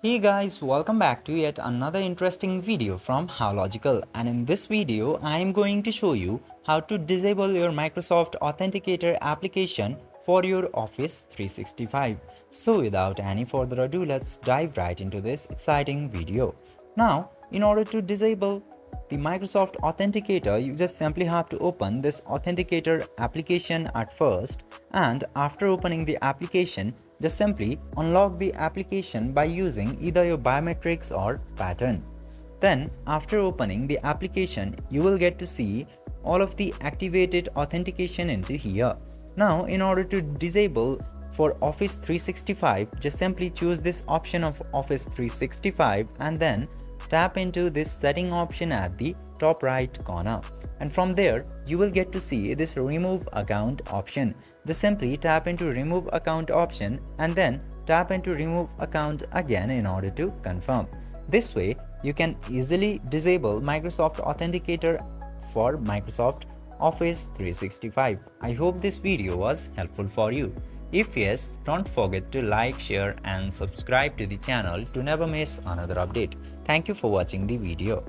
Hey guys, welcome back to yet another interesting video from How Logical, and in this video I am going to show you how to disable your Microsoft Authenticator application for your Office 365. So without any further ado, let's dive right into this exciting video. Now, in order to disable the Microsoft Authenticator, you just simply have to open this Authenticator application at first, and after opening the application, just simply unlock the application by using either your biometrics or pattern. Then after opening the application, you will get to see all of the activated authentication into here. Now in order to disable for Office 365, just simply choose this option of Office 365 and then tap into this setting option at the top right corner, and from there you will get to see this remove account option. Just simply tap into remove account option and then tap into remove account again in order to confirm. This way you can easily disable Microsoft Authenticator for Microsoft Office 365. I hope this video was helpful for you. If yes, don't forget to like, share and subscribe to the channel to never miss another update. Thank you for watching the video.